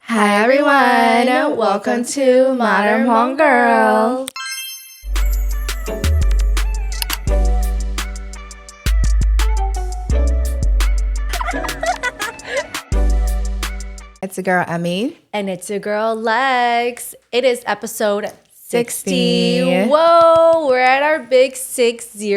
Hi everyone, welcome to Modern Hmong Girl. It's a girl, Emmy. And it's your girl, Lex. It is episode 60. 60. Whoa, we're at our big 60.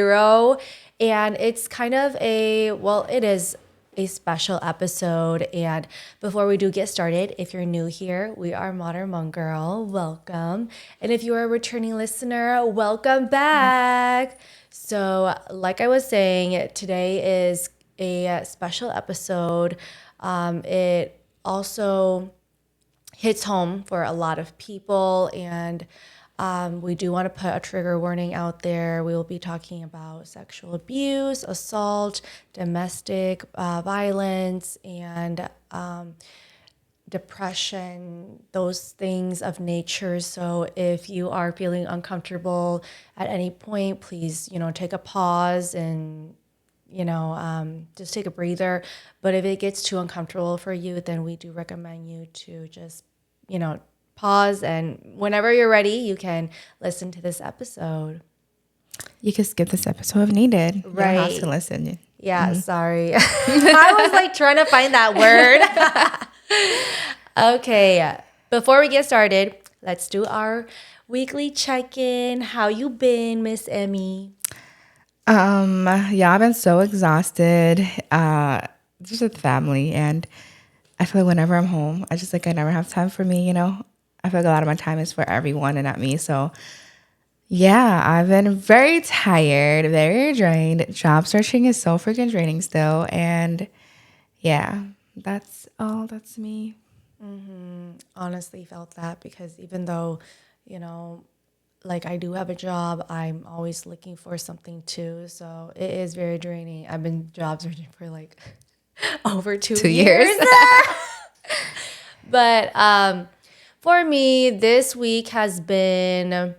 And it's kind of it is a special episode. And before we do get started, if you're new here, we are Modern Hmong Girl. Welcome. And if you are a returning listener, welcome back. So, like I was saying, today is a special episode. It also hits home for a lot of people, and we do want to put a trigger warning out there. We will be talking about sexual abuse, assault, domestic violence, and depression, those things of nature. So if you are feeling uncomfortable at any point, please, take a pause and just take a breather. But if it gets too uncomfortable for you, then we do recommend you to just, pause. And whenever you're ready, you can listen to this episode. You can skip this episode if needed. Right. You don't have to listen. Yeah, sorry. I was like trying to find that word. Okay, before we get started, let's do our weekly check-in. How you been, Miss Emmy? Yeah, I've been so exhausted. Just with family, and I feel like whenever I'm home, I never have time for me. I feel like a lot of my time is for everyone and not me. So yeah, I've been very tired, very drained. Job searching is so freaking draining still, and yeah, that's all. That's me. Honestly felt that, because even though, like I do have a job, I'm always looking for something too. So it is very draining. I've been job searching for like over 2 years. But for me, this week has been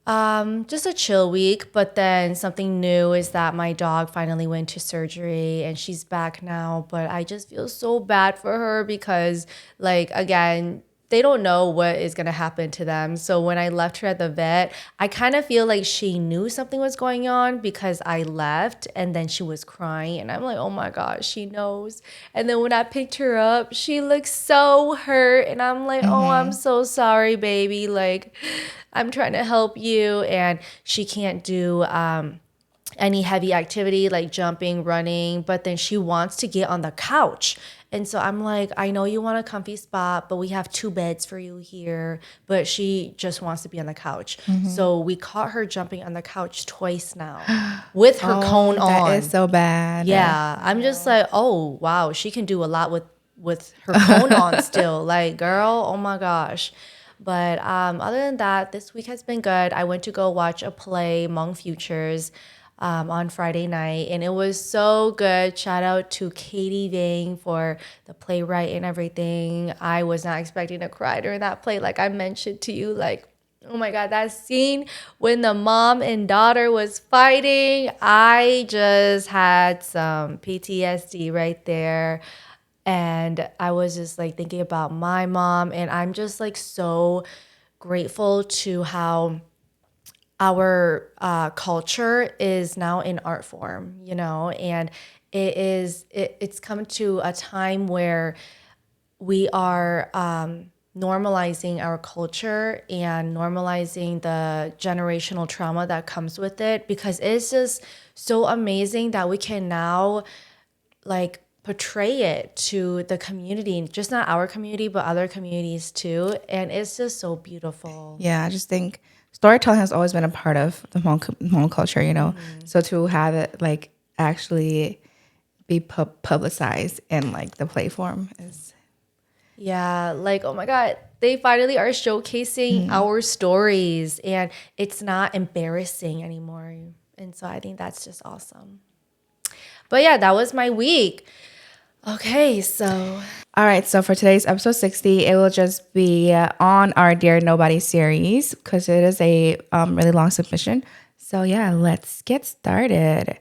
just a chill week. But then something new is that my dog finally went to surgery and she's back now. But I just feel so bad for her because, like, again, they don't know what is going to happen to them. So when I left her at the vet, I kind of feel like she knew something was going on because I left and then she was crying. And I'm like, oh my gosh, she knows. And then when I picked her up, she looked so hurt. And I'm like, oh, I'm so sorry, baby. Like, I'm trying to help you. And she can't do any heavy activity like jumping, running. But then she wants to get on the couch. And so I'm like, I know you want a comfy spot, but we have 2 beds for you here. But she just wants to be on the couch. So we caught her jumping on the couch twice now with her cone on. That is so bad. Yeah. I'm just like, oh, wow. She can do a lot with her cone on still. Like, girl, oh my gosh. But other than that, this week has been good. I went to go watch a play, Hmong Futures, on Friday night, and it was so good. Shout out to Katie Vang for the playwright and everything. I was not expecting to cry during that play, like I mentioned to you. Like, oh my God, that scene when the mom and daughter was fighting, I just had some PTSD right there. And I was just like thinking about my mom, and I'm just like so grateful to how our culture is now in art form, and it's come to a time where we are normalizing our culture and normalizing the generational trauma that comes with it, because it's just so amazing that we can now like portray it to the community, just not our community, but other communities too. And it's just so beautiful. Yeah, I just think storytelling has always been a part of the Hmong culture, So to have it like actually be publicized in like the play form is. Yeah, like, oh my God, they finally are showcasing our stories, and it's not embarrassing anymore. And so I think that's just awesome. But yeah, that was my week. Okay, so. All right, so for today's episode 60, it will just be on our Dear Nobody series because it is a really long submission. So yeah, let's get started.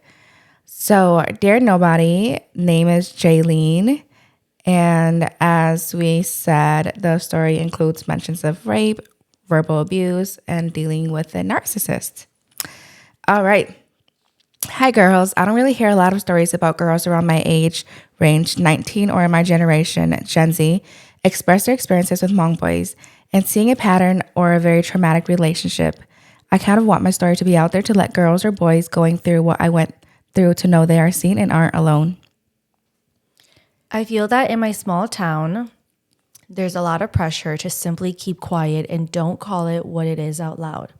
So Dear Nobody, name is Jaylene, And as we said, the story includes mentions of rape, verbal abuse, and dealing with a narcissist. All right. Hi, girls. I don't really hear a lot of stories about girls around my age range, 19 or in my generation, Gen Z, express their experiences with Hmong boys and seeing a pattern or a very traumatic relationship. I kind of want my story to be out there to let girls or boys going through what I went through to know they are seen and aren't alone. I feel that in my small town, there's a lot of pressure to simply keep quiet and don't call it what it is out loud.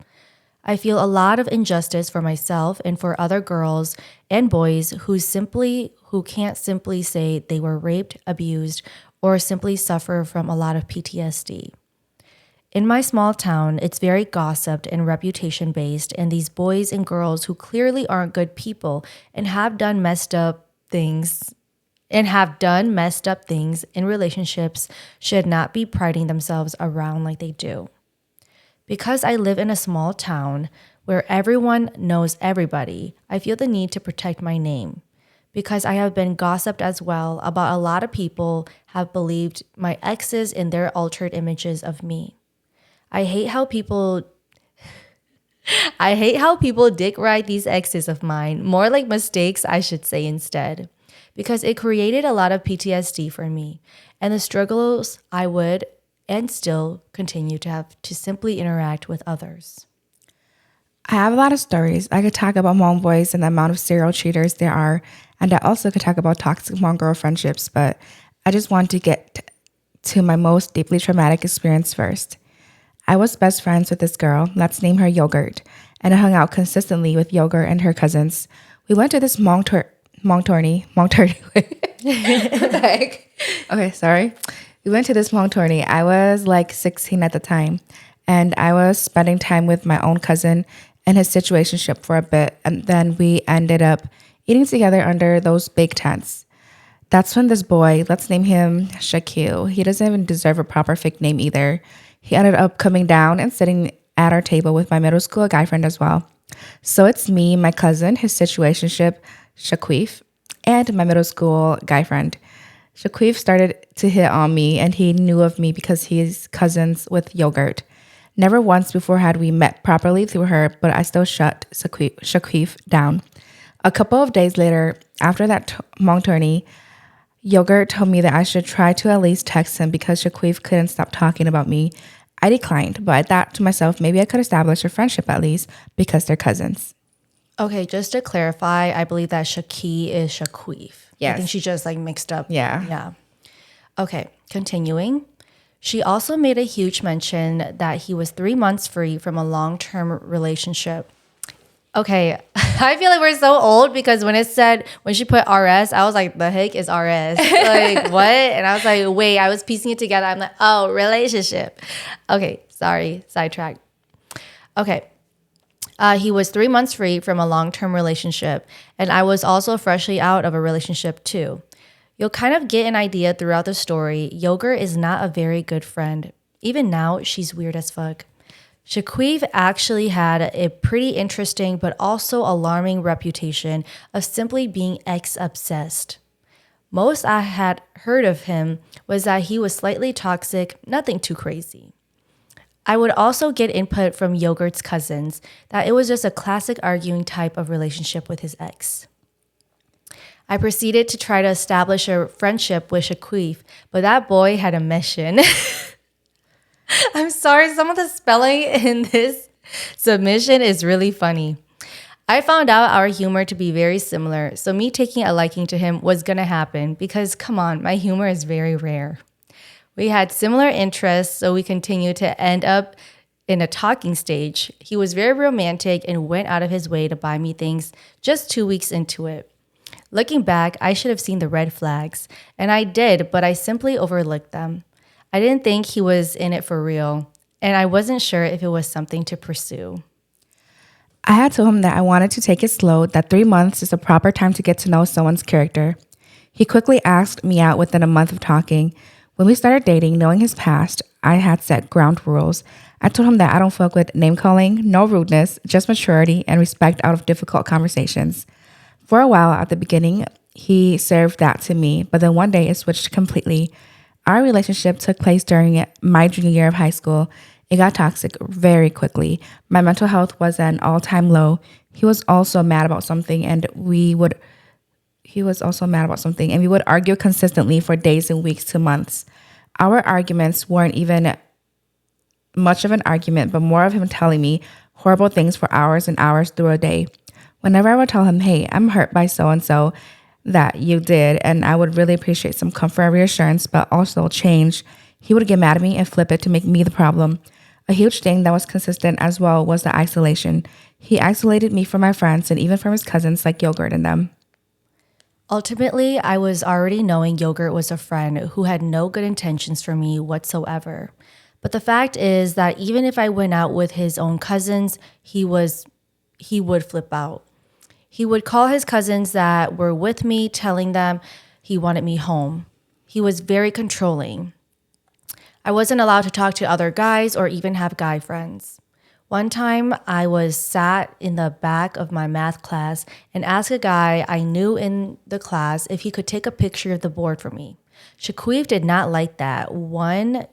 I feel a lot of injustice for myself and for other girls and boys who can't simply say they were raped, abused, or simply suffer from a lot of PTSD. In my small town, it's very gossiped and reputation based, and these boys and girls who clearly aren't good people and have done messed up things in relationships should not be priding themselves around like they do. Because I live in a small town where everyone knows everybody, I feel the need to protect my name. Because I have been gossiped as well about a lot of people have believed my exes in their altered images of me. I hate how people dick ride these exes of mine, more like mistakes I should say instead, because it created a lot of PTSD for me and the struggles I would and still continue to have to simply interact with others. I have a lot of stories. I could talk about Hmong boys and the amount of serial cheaters there are, and I also could talk about toxic Hmong girl friendships, but I just want to get to my most deeply traumatic experience first. I was best friends with this girl, let's name her Yogurt, and I hung out consistently with Yogurt and her cousins. We went to this Hmong tourney. Okay, sorry. We went to this Hmong tourney. I was like 16 at the time, and I was spending time with my own cousin and his situationship for a bit, and then we ended up eating together under those big tents. That's when this boy, let's name him Shaquille, he doesn't even deserve a proper fake name either. He ended up coming down and sitting at our table with my middle school guy friend as well. So it's me, my cousin, his situationship, Shaquif, and my middle school guy friend. Shaquif started to hit on me, and he knew of me because he's cousins with Yogurt. Never once before had we met properly through her, but I still shut Shaquif down. A couple of days later, after that Hmong tourney, Yogurt told me that I should try to at least text him because Shaquif couldn't stop talking about me. I declined, but I thought to myself, maybe I could establish a friendship at least because they're cousins. Okay, just to clarify, I believe that Shaki is Shaquif. Yes. I think she just like mixed up. Yeah. Yeah. Okay, continuing. She also made a huge mention that he was 3 months free from a long-term relationship. Okay, I feel like we're so old because when she put RS, I was like, the heck is RS? Like, what? And I was like, wait, I was piecing it together. I'm like, oh, relationship. Okay, sorry, sidetracked. Okay. He was 3 months free from a long-term relationship, and I was also freshly out of a relationship too. You'll kind of get an idea throughout the story. Yogurt is not a very good friend. Even now, she's weird as fuck. Shaquille actually had a pretty interesting but also alarming reputation of simply being ex-obsessed. Most I had heard of him was that he was slightly toxic, nothing too crazy. I would also get input from Yogurt's cousins that it was just a classic arguing type of relationship with his ex. I proceeded to try to establish a friendship with Shaquille, but that boy had a mission. I'm sorry, some of the spelling in this submission is really funny. I found out our humor to be very similar, so me taking a liking to him was gonna happen because, come on, my humor is very rare. We had similar interests, so we continued to end up in a talking stage. He was very romantic and went out of his way to buy me things just 2 weeks into it. Looking back, I should have seen the red flags, and I did, but I simply overlooked them. I didn't think he was in it for real, and I wasn't sure if it was something to pursue. I had told him that I wanted to take it slow, that 3 months is the proper time to get to know someone's character. He quickly asked me out within a month of talking. When we started dating, knowing his past, I had set ground rules. I told him that I don't fuck with name calling, no rudeness, just maturity and respect out of difficult conversations. For a while at the beginning, he served that to me. But then one day it switched completely. Our relationship took place during my junior year of high school. It got toxic very quickly. My mental health was at an all-time low. He was also mad about something, and we would argue consistently for days and weeks to months. Our arguments weren't even much of an argument, but more of him telling me horrible things for hours and hours through a day. Whenever I would tell him, hey, I'm hurt by so and so that you did, and I would really appreciate some comfort and reassurance, but also change, he would get mad at me and flip it to make me the problem. A huge thing that was consistent as well was the isolation. He isolated me from my friends and even from his cousins like Yogurt and them. Ultimately, I was already knowing Yogurt was a friend who had no good intentions for me whatsoever. But the fact is that even if I went out with his own cousins, he would flip out. He would call his cousins that were with me, telling them he wanted me home. He was very controlling. I wasn't allowed to talk to other guys or even have guy friends. One time, I was sat in the back of my math class and asked a guy I knew in the class if he could take a picture of the board for me. Shaquille did not like that one.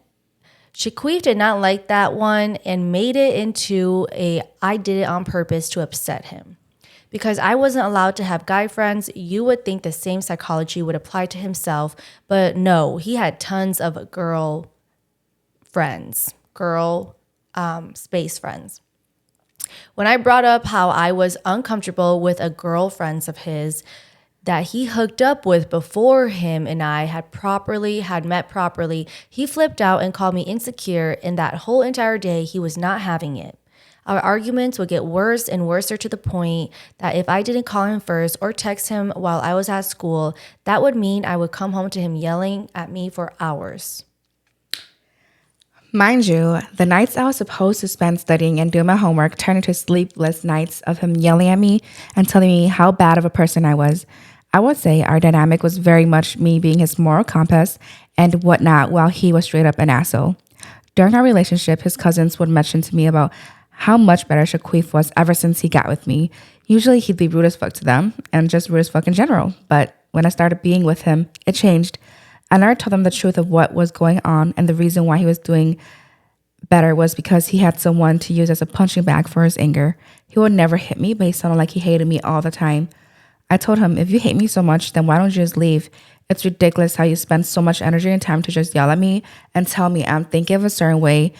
Shaquille did not like that one and made it into a I did it on purpose to upset him. Because I wasn't allowed to have guy friends, you would think the same psychology would apply to himself, but no, he had tons of girl friends, space friends. When I brought up how I was uncomfortable with a girlfriend of his that he hooked up with before him and I had met properly, he flipped out and called me insecure, and that whole entire day he was not having it. Our arguments would get worse and worse to the point that if I didn't call him first or text him while I was at school, that would mean I would come home to him yelling at me for hours. Mind you, the nights I was supposed to spend studying and doing my homework turned into sleepless nights of him yelling at me and telling me how bad of a person I was. I would say our dynamic was very much me being his moral compass and whatnot while he was straight up an asshole. During our relationship, his cousins would mention to me about how much better Shaquille was ever since he got with me. Usually he'd be rude as fuck to them and just rude as fuck in general. But when I started being with him, it changed. I never told them the truth of what was going on, and the reason why he was doing better was because he had someone to use as a punching bag for his anger. He would never hit me, but he sounded like he hated me all the time. I told him, if you hate me so much, then why don't you just leave? It's ridiculous how you spend so much energy and time to just yell at me and tell me I'm thinking of a certain way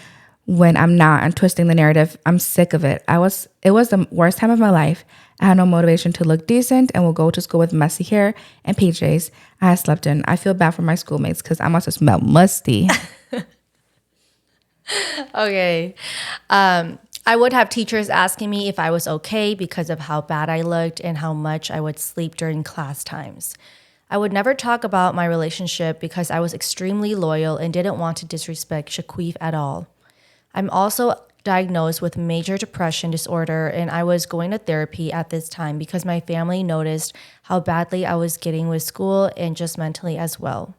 when I'm not and twisting the narrative. I'm sick of it. It was the worst time of my life. I had no motivation to look decent and will go to school with messy hair and PJs I had slept in. I feel bad for my schoolmates because I must have smelled musty. Okay. I would have teachers asking me if I was okay because of how bad I looked and how much I would sleep during class times. I would never talk about my relationship because I was extremely loyal and didn't want to disrespect Shaquille at all. I'm also diagnosed with major depression disorder, and I was going to therapy at this time because my family noticed how badly I was getting with school and just mentally as well.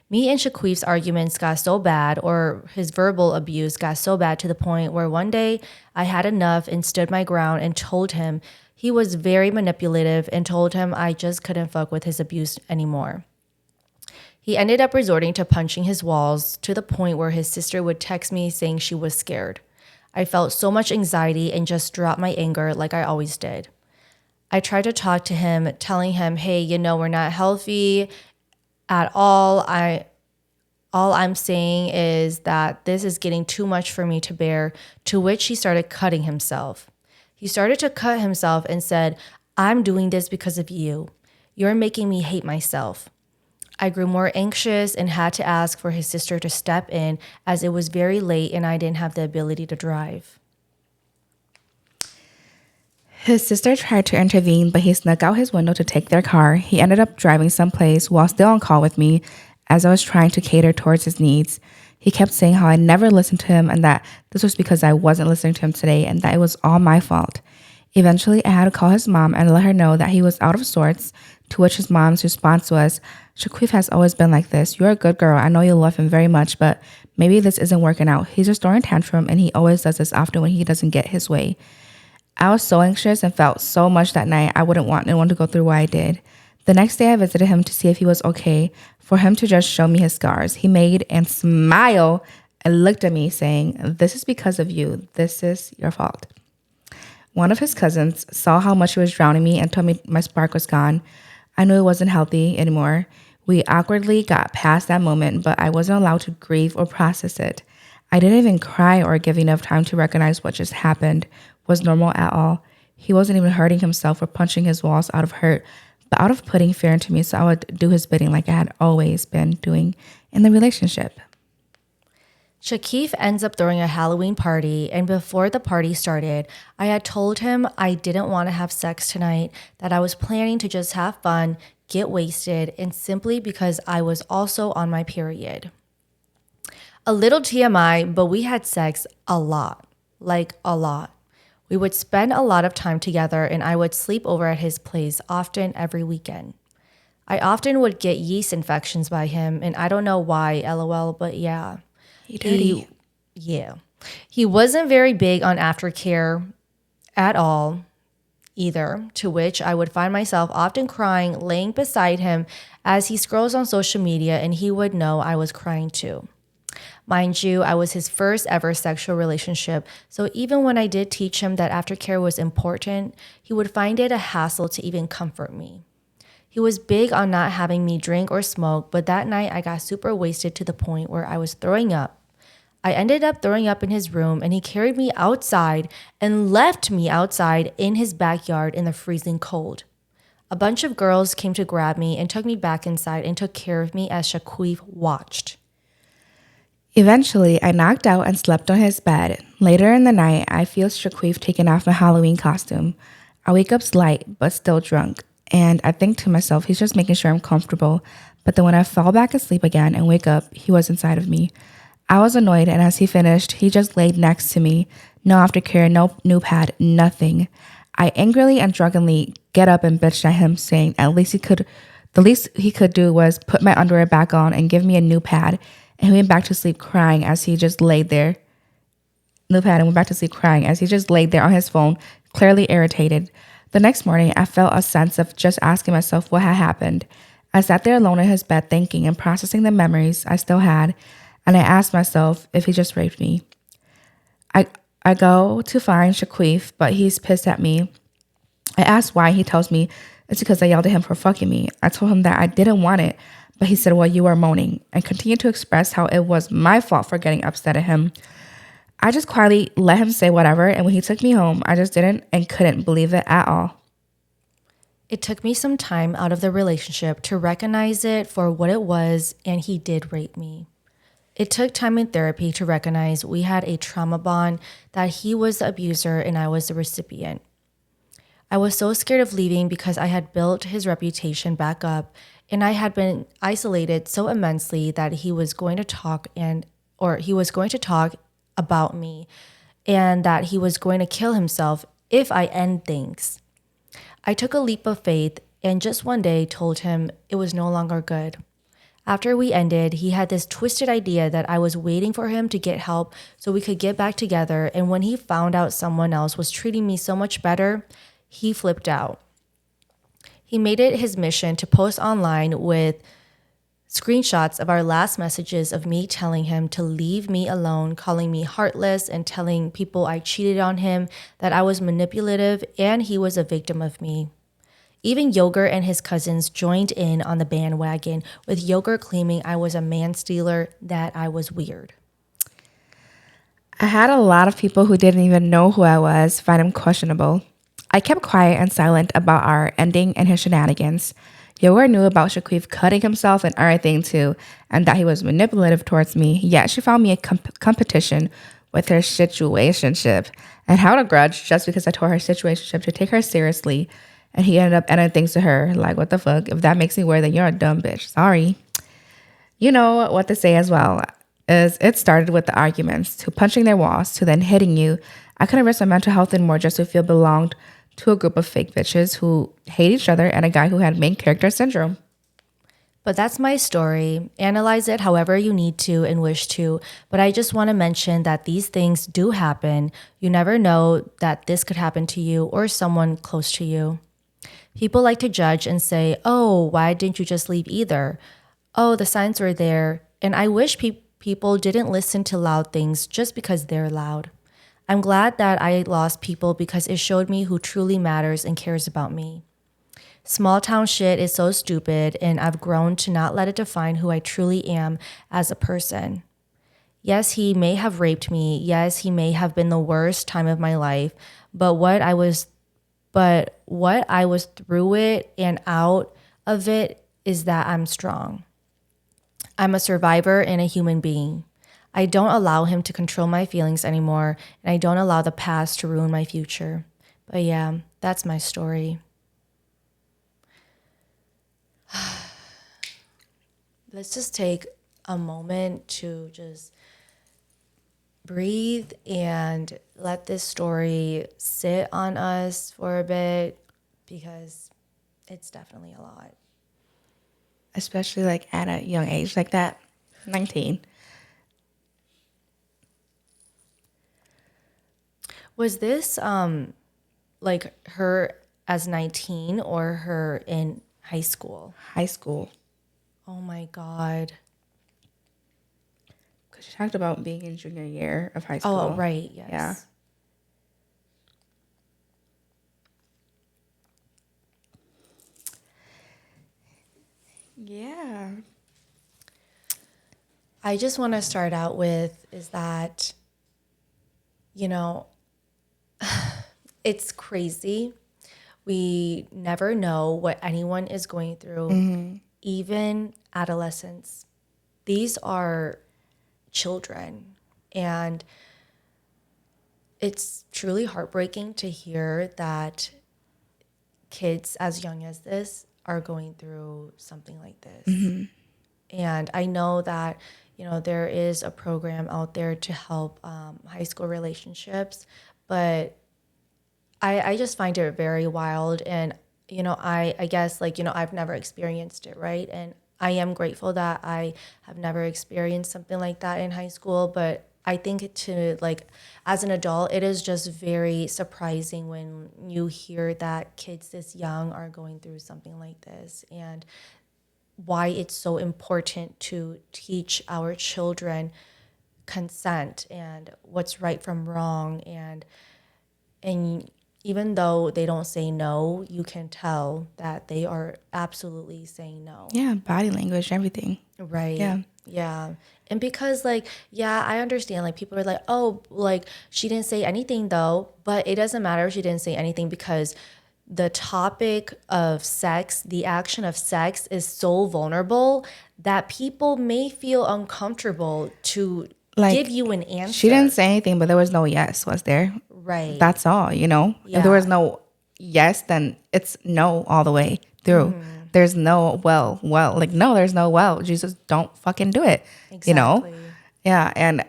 Me and Shaquille's arguments got so bad, or his verbal abuse got so bad to the point where one day I had enough and stood my ground and told him he was very manipulative and told him I just couldn't fuck with his abuse anymore. He ended up resorting to punching his walls to the point where his sister would text me saying she was scared. I felt so much anxiety and just dropped my anger like I always did. I tried to talk to him, telling him, hey, we're not healthy at all. All I'm saying is that this is getting too much for me to bear, to which he started cutting himself. He started to cut himself and said, I'm doing this because of you. You're making me hate myself. I grew more anxious and had to ask for his sister to step in as it was very late and I didn't have the ability to drive. His sister tried to intervene, but he snuck out his window to take their car. He ended up driving someplace while still on call with me as I was trying to cater towards his needs. He kept saying how I never listened to him and that this was because I wasn't listening to him today and that it was all my fault. Eventually, I had to call his mom and let her know that he was out of sorts, to which his mom's response was, Shaquille has always been like this. You're a good girl. I know you love him very much, but maybe this isn't working out. He's just throwing a tantrum, and he always does this often when he doesn't get his way. I was so anxious and felt so much that night I wouldn't want anyone to go through what I did. The next day I visited him to see if he was okay, for him to just show me his scars. He made and smiled and looked at me saying, "This is because of you. This is your fault." One of his cousins saw how much he was drowning me and told me my spark was gone. I knew it wasn't healthy anymore. We awkwardly got past that moment, but I wasn't allowed to grieve or process it. I didn't even cry or give enough time to recognize what just happened was normal at all. He wasn't even hurting himself or punching his walls out of hurt, but out of putting fear into me, so I would do his bidding like I had always been doing in the relationship. Shakif ends up throwing a Halloween party, and before the party started, I had told him I didn't want to have sex tonight, that I was planning to just have fun, get wasted, and simply because I was also on my period. A little TMI, but we had sex a lot, like a lot. We would spend a lot of time together, and I would sleep over at his place often every weekend. I often would get yeast infections by him, and I don't know why, lol, but yeah. You dirty. Yeah. He wasn't very big on aftercare at all either, to which I would find myself often crying, laying beside him as he scrolls on social media, and he would know I was crying too. Mind you, I was his first ever sexual relationship, so even when I did teach him that aftercare was important, he would find it a hassle to even comfort me. He was big on not having me drink or smoke, but that night I got super wasted to the point where I was throwing up. I ended up throwing up in his room, and he carried me outside and left me outside in his backyard in the freezing cold. A bunch of girls came to grab me and took me back inside and took care of me as Shaquille watched. Eventually, I knocked out and slept on his bed. Later in the night, I feel Shaquille taking off my Halloween costume. I wake up slight, but still drunk, and I think to myself, he's just making sure I'm comfortable. But then when I fall back asleep again and wake up, he was inside of me. I was annoyed, and as he finished, he just laid next to me. No aftercare, no new pad, nothing. I angrily and drunkenly get up and bitched at him, saying the least he could do was put my underwear back on and give me a new pad. And he went back to sleep crying as he just laid there. New pad and went back to sleep crying as he just laid there on his phone, clearly irritated. The next morning, I felt a sense of just asking myself what had happened. I sat there alone in his bed thinking and processing the memories I still had, and I asked myself if he just raped me. I go to find Shaquille, but he's pissed at me. I asked why. He tells me it's because I yelled at him for fucking me. I told him that I didn't want it, but he said, "Well, you are moaning," and continued to express how it was my fault for getting upset at him. I just quietly let him say whatever, and when he took me home, I just didn't and couldn't believe it at all. It took me some time out of the relationship to recognize it for what it was, and he did rape me. It took time in therapy to recognize we had a trauma bond, that he was the abuser and I was the recipient. I was so scared of leaving because I had built his reputation back up, and I had been isolated so immensely that he was going to talk about me, and that he was going to kill himself if I end things. I took a leap of faith and just one day told him it was no longer good. After we ended, he had this twisted idea that I was waiting for him to get help so we could get back together, and when he found out someone else was treating me so much better, he flipped out. He made it his mission to post online with screenshots of our last messages of me telling him to leave me alone, calling me heartless, and telling people I cheated on him, that I was manipulative, and he was a victim of me. Even Yogurt and his cousins joined in on the bandwagon, with Yogurt claiming I was a man stealer, that I was weird. I had a lot of people who didn't even know who I was find him questionable. I kept quiet and silent about our ending and his shenanigans. Yogurt knew about Shaquille cutting himself and everything too, and that he was manipulative towards me, yet she found me a competition with her situationship and held a grudge just because I told her situationship to take her seriously, and he ended up ending things to her. Like, what the fuck? If that makes me weird, then you're a dumb bitch. Sorry. You know what to say as well. Is it started with the arguments, to punching their walls, to then hitting you. I couldn't risk my mental health anymore just to feel belonged to a group of fake bitches who hate each other and a guy who had main character syndrome. But that's my story. Analyze it however you need to and wish to. But I just want to mention that these things do happen. You never know that this could happen to you or someone close to you. People like to judge and say, oh, why didn't you just leave either? Oh, the signs were there. And I wish people didn't listen to loud things just because they're loud. I'm glad that I lost people because it showed me who truly matters and cares about me. Small town shit is so stupid, and I've grown to not let it define who I truly am as a person. Yes, he may have raped me. Yes, he may have been the worst time of my life, but what I was through it and out of it is that I'm strong. I'm a survivor and a human being. I don't allow him to control my feelings anymore, and I don't allow the past to ruin my future. But yeah, that's my story. Let's just take a moment to just breathe and let this story sit on us for a bit because it's definitely a lot. Especially like at a young age like that, 19. Was this like her as 19 or her in high school? High school. Oh my God. Because she talked about being in junior year of high school. Oh, right. Yes. Yeah. Yeah. I just want to start out with is that, you know, it's crazy. We never know what anyone is going through, even adolescents. These are children. And it's truly heartbreaking to hear that kids as young as this are going through something like this. And I know that, there is a program out there to help high school relationships, but I just find it very wild. And, I guess I've never experienced it, right? And I am grateful that I have never experienced something like that in high school, but I think as an adult, it is just very surprising when you hear that kids this young are going through something like this, and why it's so important to teach our children consent and what's right from wrong. And even though they don't say no, you can tell that they are absolutely saying no. Yeah, body language, everything. Right. Yeah. Yeah. And because I understand people are like, oh, she didn't say anything though, but it doesn't matter if she didn't say anything because the topic of sex, the action of sex is so vulnerable that people may feel uncomfortable to give you an answer. She didn't say anything, but there was no yes, was there? Right. That's all, Yeah. If there was no yes, then it's no all the way through. There's no no, there's no Jesus, don't fucking do it. Exactly. Yeah. And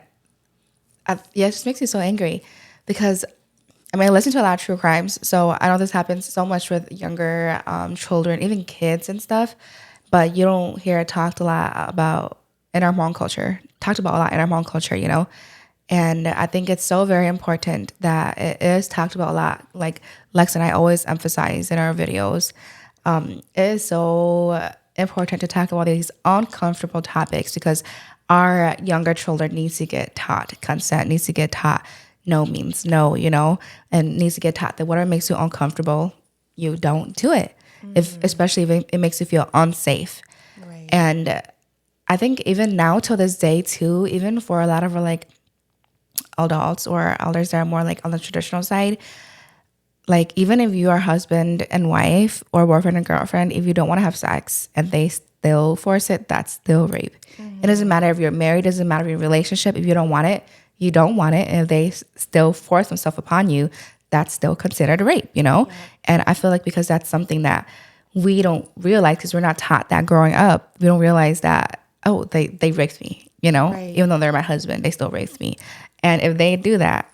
it just makes me so angry because I listen to a lot of true crimes, so I know this happens so much with younger children, even kids and stuff, but you don't hear it talked a lot about in our Hmong culture, And I think it's so very important that it is talked about a lot. Like Lex and I always emphasize in our videos, it is so important to talk about these uncomfortable topics because our younger children needs to get taught consent, needs to get taught no means no, and needs to get taught that whatever makes you uncomfortable, you don't do it. Especially if it makes you feel unsafe. Right. And I think even now till this day too, even for a lot of our adults or elders that are more on the traditional side, even if you are husband and wife or boyfriend and girlfriend, if you don't want to have sex and they still force it, that's still rape. It doesn't matter if you're married, it doesn't matter if you're in a relationship, if you don't want it, you don't want it. And if they still force themselves upon you, that's still considered rape, Yeah. And I feel because that's something that we don't realize because we're not taught that growing up. We don't realize that, oh, they raped me, Right. Even though they're my husband, they still raped me. And if they do that,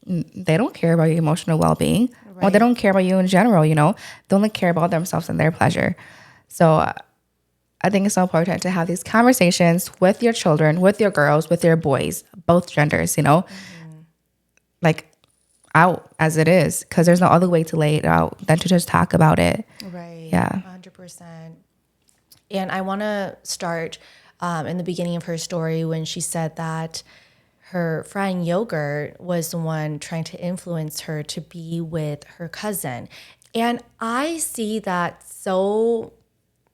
they don't care about your emotional well-being or they don't care about you in general, They only care about themselves and their pleasure. So I think it's so important to have these conversations with your children, with your girls, with your boys, both genders, out as it is, because there's no other way to lay it out than to just talk about it. Yeah. 100%. And I want to start in the beginning of her story when she said that her friend Yogurt was the one trying to influence her to be with her cousin. And I see that so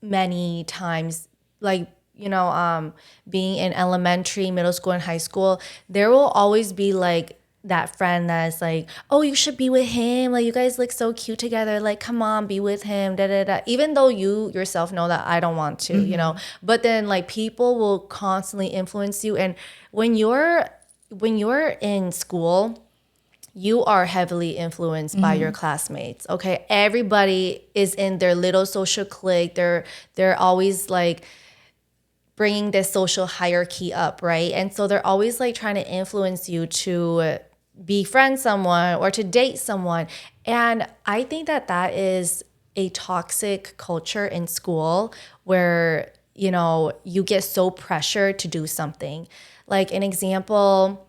many times, like, being in elementary, middle school, and high school, there will always be like that friend that's like, oh, you should be with him. Like, you guys look so cute together. Like, come on, be with him. Da, da, da. Even though you yourself know that I don't want to, But then like people will constantly influence you. And when you're in school, you are heavily influenced by your classmates. Okay, everybody is in their little social clique. They're always like bringing this social hierarchy up, right? And so they're always like trying to influence you to befriend someone or to date someone. And I think that that is a toxic culture in school where, you get so pressured to do something. Like an example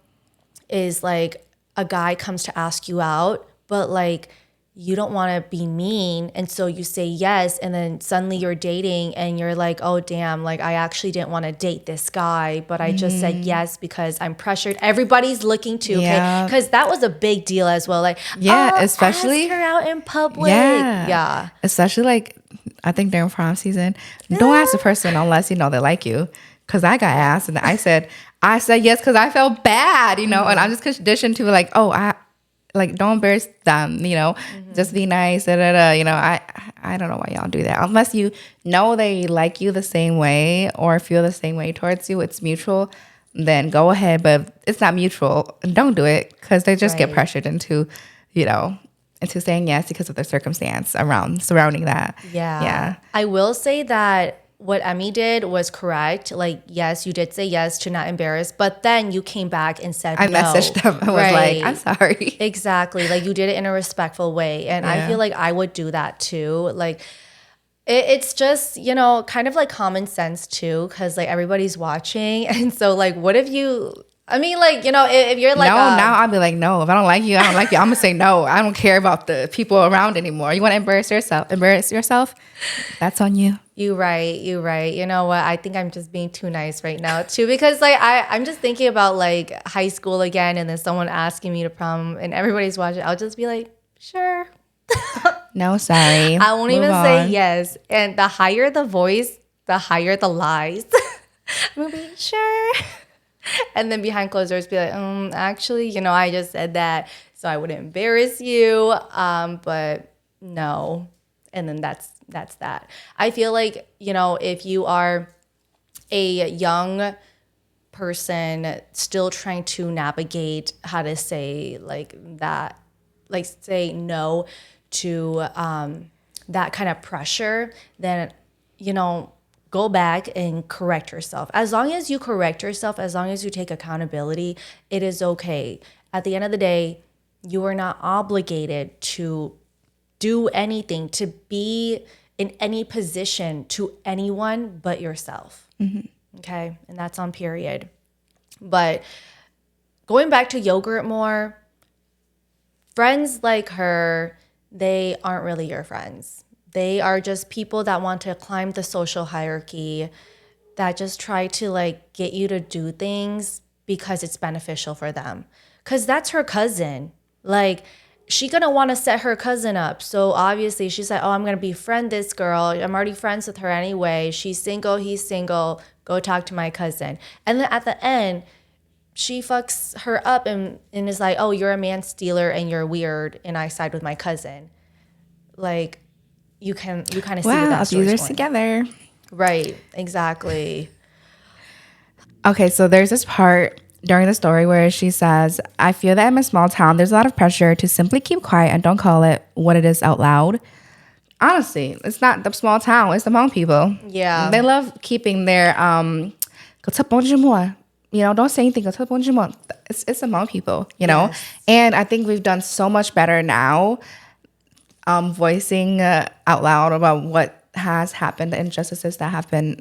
is like a guy comes to ask you out, but like you don't want to be mean. And so you say yes. And then suddenly you're dating and you're like, oh, damn, like I actually didn't want to date this guy, but I just said yes because I'm pressured. Everybody's looking to, okay? Because that was a big deal as well. Like, especially ask her out in public. Yeah. Especially like, I think during prom season, don't ask the person unless you know they like you. Because I got asked and I said yes because I felt bad, and I'm just conditioned to like, oh, don't embarrass them, just be nice, da, da, da. I don't know why y'all do that. Unless you know they like you the same way or feel the same way towards you, it's mutual, then go ahead. But if it's not mutual, don't do it because they just get pressured into saying yes because of the circumstance surrounding that. Yeah. I will say that what Emmy did was correct. Like, yes, you did say yes to not embarrass, but then you came back and said I no. messaged them. I was like, I'm sorry. Exactly. Like, you did it in a respectful way. And I feel like I would do that too. Like, it's just, kind of like common sense too, because like everybody's watching. And so, like, what if you... I mean, like, if you're like... No, now I'll be like, no, if I don't like you, I don't like you. I'm going to say no. I don't care about the people around anymore. You want to embarrass yourself? That's on you. You're right. You know what? I think I'm just being too nice right now too, because like I'm just thinking about like high school again, and then someone asking me to prom and everybody's watching. I'll just be like, sure. No, sorry. I won't even say yes. And the higher the voice, the higher the lies. I'm gonna be sure. And then behind closed doors, be like, actually, I just said that so I wouldn't embarrass you. But no. And then that's that. I feel like, if you are a young person still trying to navigate how to say like that, like say no to that kind of pressure, then, go back and correct yourself. As long as you correct yourself, as long as you take accountability, it is okay. At the end of the day, you are not obligated to do anything, to be in any position to anyone but yourself. Okay? And that's on period. But going back to Yogurt more, friends like her, they aren't really your friends. They are just people that want to climb the social hierarchy, that just try to like get you to do things because it's beneficial for them. Because that's her cousin. Like, she gonna want to set her cousin up. So obviously she's like, oh, I'm gonna befriend this girl. I'm already friends with her anyway. She's single, he's single. Go talk to my cousin. And then at the end, she fucks her up and is like, oh, you're a man stealer and you're weird and I side with my cousin. Like, you kind of see where that story's abusers going. Together. Right, exactly. Okay, so there's this part during the story where she says, I feel that in a small town, there's a lot of pressure to simply keep quiet and don't call it what it is out loud. Honestly, it's not the small town, it's the Hmong people. Yeah. They love keeping their, don't say anything. It's the Hmong people, Yes. And I think we've done so much better now voicing out loud about what has happened, the injustices that have been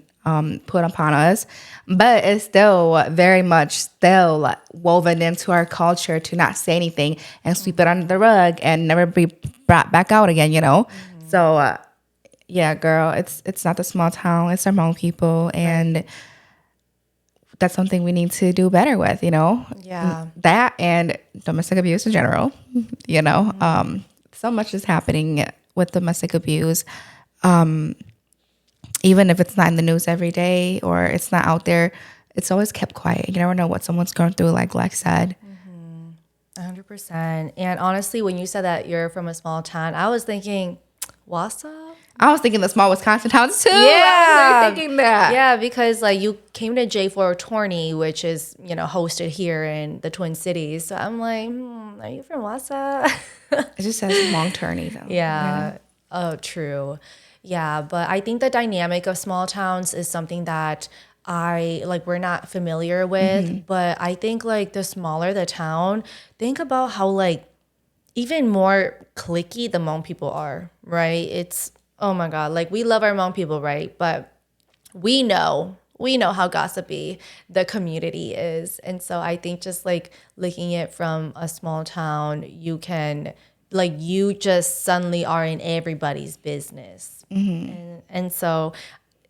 put upon us, but it's still very much still woven into our culture to not say anything and sweep it under the rug and never be brought back out again, So Yeah, girl, it's not the small town, it's our Hmong people, Right. and that's something we need to do better with, you know? Yeah. That and domestic abuse in general, you know? So much is happening with domestic abuse. Even if it's not in the news every day or it's not out there, it's always kept quiet. You never know what someone's going through, like Lex said. 100%. And honestly, when you said that you're from a small town, I was thinking, Wausau? I was thinking the small Wisconsin towns too. I was Yeah. really thinking that. Yeah, because like you came to J4 Tourney, which is, hosted here in the Twin Cities. So I'm like, are you from Wausau? It just says long turney though. Yeah. Oh, true. Yeah, but I think the dynamic of small towns is something that we're not familiar with, but I think like the smaller the town, think about how like even more cliquey the Hmong people are, right? It's oh my God, like we love our Hmong people, right? But we know how gossipy the community is. And so I think just like looking it from a small town, you can like you just suddenly are in everybody's business. And so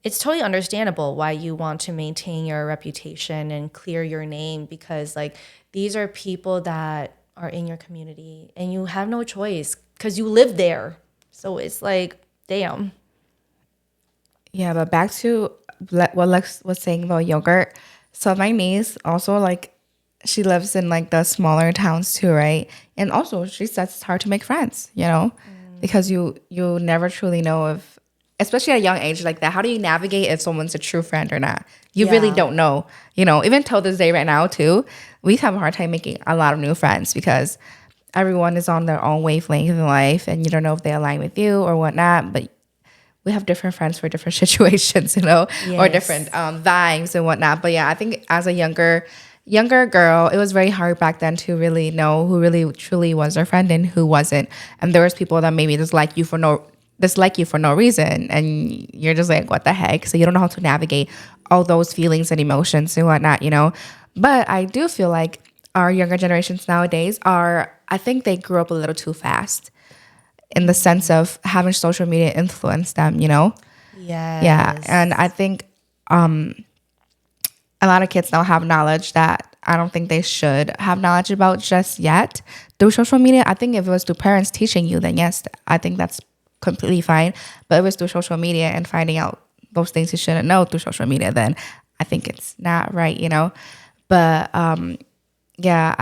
it's totally understandable why you want to maintain your reputation and clear your name because like these are people that are in your community and you have no choice because you live there. So it's like, damn. Yeah, but back to what Lex was saying about yogurt. So my niece also like she lives in like the smaller towns too, right? And also she says it's hard to make friends, you know, because you never truly know if, especially at a young age like that, how do you navigate if someone's a true friend or not? You really Yeah. don't know, you know. Even till this day right now too, we have a hard time making a lot of new friends because everyone is on their own wavelength in life, and you don't know if they align with you or whatnot. But we have different friends for different situations, you know, or different Yes. vibes and whatnot. But yeah, I think as a younger girl, it was very hard back then to really know who really truly was our friend and who wasn't. And there was people that maybe dislike you for no reason, and you're just like, what the heck? So you don't know how to navigate all those feelings and emotions and whatnot, you know. But I do feel like our younger generations nowadays I think they grew up a little too fast in the sense of having social media influence them, you know? Yeah. And I Yes. think a lot of kids now have knowledge that I don't think they should have knowledge about just yet through social media. I think if it was through parents teaching you, then yes, I think that's completely fine. But if it was through social media and finding out those things you shouldn't know through social media, then I think it's not right, you know? But yeah,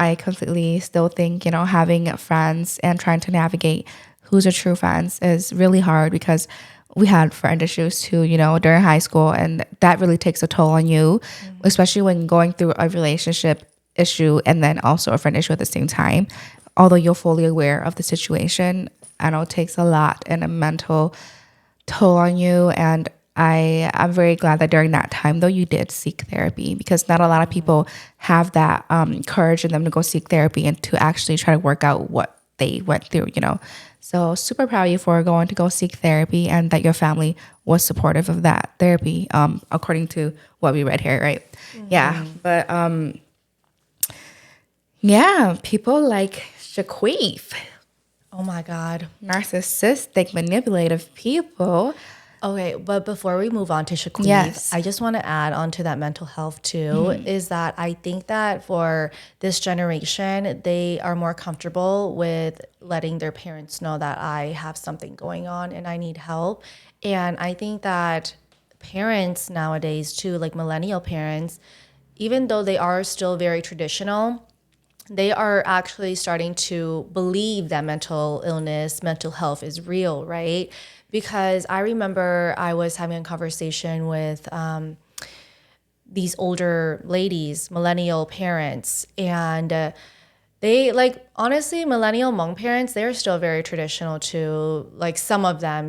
I completely still think, you know, having friends and trying to navigate who's your true friends is really hard because we had friend issues too, you know, during high school, and that really takes a toll on you, especially when going through a relationship issue and then also a friend issue at the same time. Although you're fully aware of the situation, I know it takes a lot and a mental toll on you. And I'm very glad that during that time though you did seek therapy, because not a lot of people have that courage in them to go seek therapy and to actually try to work out what they went through, you know. So super proud of you for going to go seek therapy and that your family was supportive of that therapy, according to what we read here, right? Yeah. But yeah, people like Shaquille, Oh my God. narcissistic, manipulative people. Okay, but before we move on to Shaquille, Yes. I just want to add on to that mental health too, is that I think that for this generation, they are more comfortable with letting their parents know that I have something going on and I need help. And I think that parents nowadays too, like millennial parents, even though they are still very traditional, they are actually starting to believe that mental illness, mental health is real, right? Because I remember I was having a conversation with these older ladies, millennial parents, and they like honestly, millennial Hmong parents, they're still very traditional too. Like some of them,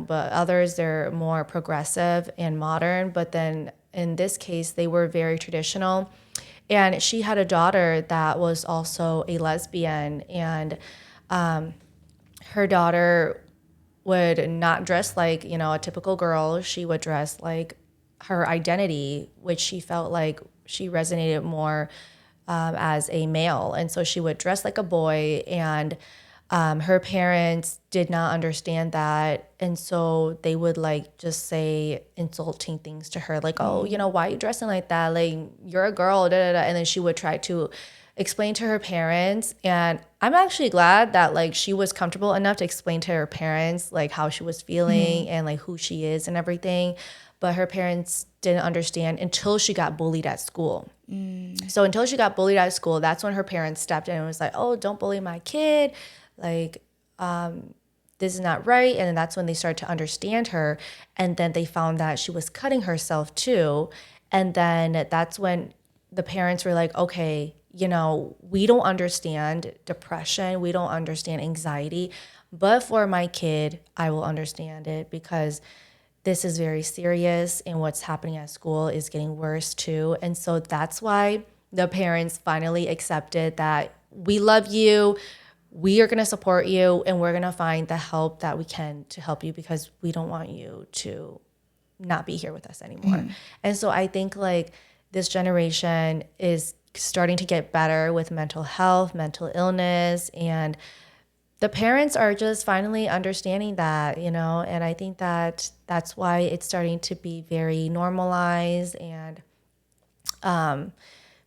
but others they're more progressive and modern. But then in this case, they were very traditional. And she had a daughter that was also a lesbian, and her daughter would not dress like, a typical girl. She would dress like her identity, which she felt like she resonated more as a male. And so she would dress like a boy. And Her parents did not understand that. And so they would like just say insulting things to her, like, oh, you know, why are you dressing like that? Like, you're a girl, da da da. And then she would try to explain to her parents. And I'm actually glad that like she was comfortable enough to explain to her parents like how she was feeling and like who she is and everything. But her parents didn't understand until she got bullied at school. So until she got bullied at school, that's when her parents stepped in and was like, oh, don't bully my kid. Like, this is not right. And then that's when they started to understand her. And then they found that she was cutting herself too. And then that's when the parents were like, okay, you know, we don't understand depression. We don't understand anxiety. But for my kid, I will understand it because this is very serious and what's happening at school is getting worse too. And so that's why the parents finally accepted that we love you, we are going to support you, and we're going to find the help that we can to help you because we don't want you to not be here with us anymore. And so I think like this generation is starting to get better with mental health, mental illness, and the parents are just finally understanding that, you know, and I think that that's why it's starting to be very normalized, and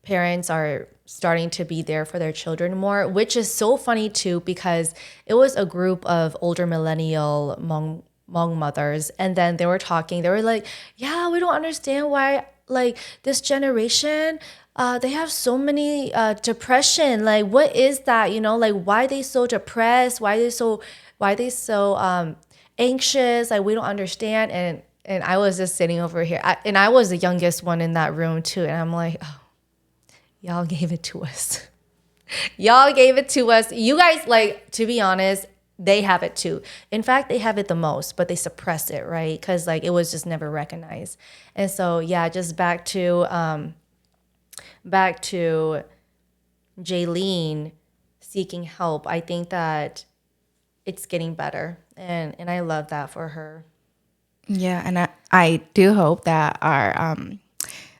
parents are starting to be there for their children more, which is so funny too, because it was a group of older millennial Hmong mothers, and then they were talking, they were like, yeah, we don't understand why like this generation they have so many depression, like what is that, you know, like why they so depressed, why they so anxious, like we don't understand. And I was just sitting over here, and I was the youngest one in that room too, and I'm like, oh, y'all gave it to us. Y'all gave it to us. You guys, like, to be honest, they have it too. In fact, they have it the most, but they suppress it, right? Because like it was just never recognized. And so yeah, just back to Jaylene seeking help. I think that it's getting better, and I love that for her. Yeah, and I do hope that our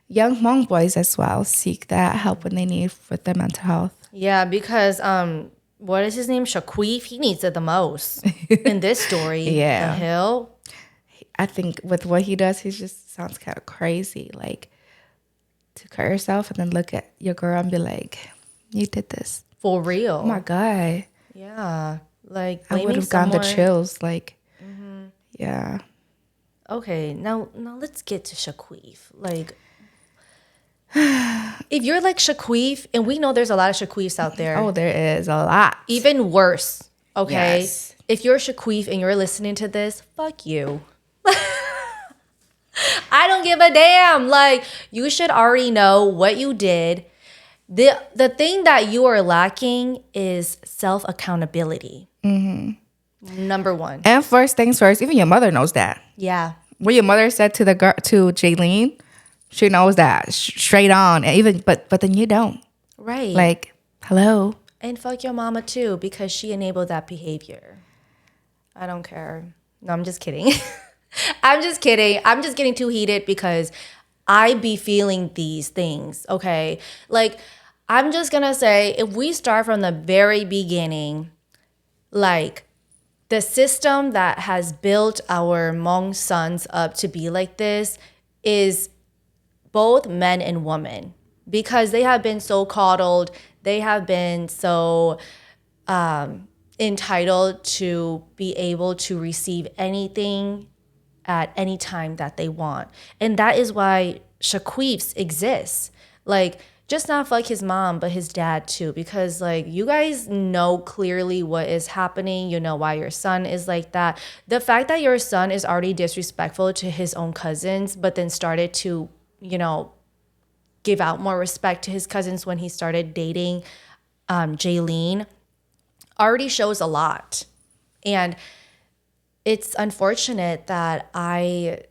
young Hmong boys as well seek that help when they need with their mental health. Yeah, because what is his name? Shaquif, he needs it the most in this story. Yeah. The hell? I think with what he does, he just sounds kind of crazy. Like to cut yourself and then look at your girl and be like, "You did this." For real. Oh my god. Yeah. Like I would blaming have gotten the someone. chills. Like, yeah. Okay, now let's get to Shaquif. Like, if you're like Shaquif, and we know there's a lot of Shaquifs out there. Oh, there is a lot. Even worse, okay? Yes. If you're Shaquif and you're listening to this, fuck you. I don't give a damn. Like, you should already know what you did. The thing that you are lacking is self-accountability. Number one. And first things first, even your mother knows that. Yeah. What your mother said to the girl, to Jaylene, she knows that straight on. And even but then you don't. Right. Like, hello. And fuck your mama too, because she enabled that behavior. I don't care. No, I'm just kidding. I'm just kidding. I'm just getting too heated because I be feeling these things, okay? Like, I'm just gonna say, if we start from the very beginning, like, the system that has built our Hmong sons up to be like this is both men and women, because they have been so coddled, they have been so entitled to be able to receive anything at any time that they want. And that is why Shaquifs exists. Like, just not fuck his mom, but his dad too. Because like, you guys know clearly what is happening. You know why your son is like that. The fact that your son is already disrespectful to his own cousins, but then started to, you know, give out more respect to his cousins when he started dating Jaylene already shows a lot. And it's unfortunate that I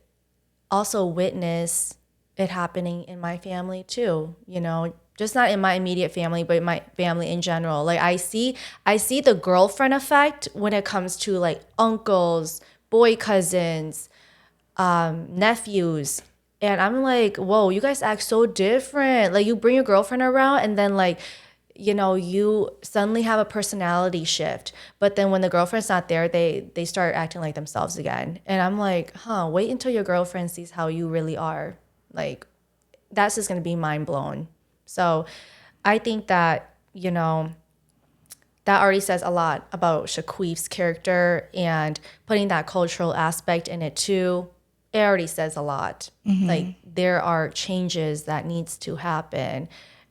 also witness it happening in my family too, you know, just not in my immediate family, but my family in general. Like I see the girlfriend effect when it comes to like uncles, boy cousins, nephews. And I'm like, whoa, you guys act so different. Like you bring your girlfriend around and then like you know, you suddenly have a personality shift. But then when the girlfriend's not there, they start acting like themselves again. And I'm like, wait until your girlfriend sees how you really are. Like, that's just going to be mind blown. So I think that, you know, that already says a lot about Shaquif's character, and putting that cultural aspect in it too. It already says a lot. Like, there are changes that needs to happen.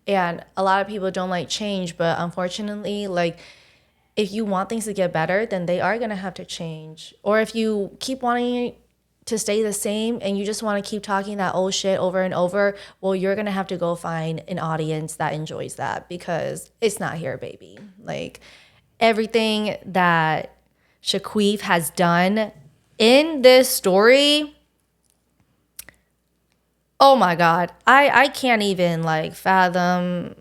And a lot of people don't like change, but unfortunately, like, if you want things to get better, then they are going to have to change. Or if you keep wanting to stay the same and you just want to keep talking that old shit over and over, well, you're going to have to go find an audience that enjoys that, because it's not here, baby. Like, everything that Shaquille has done in this story, oh my God, I can't even like fathom.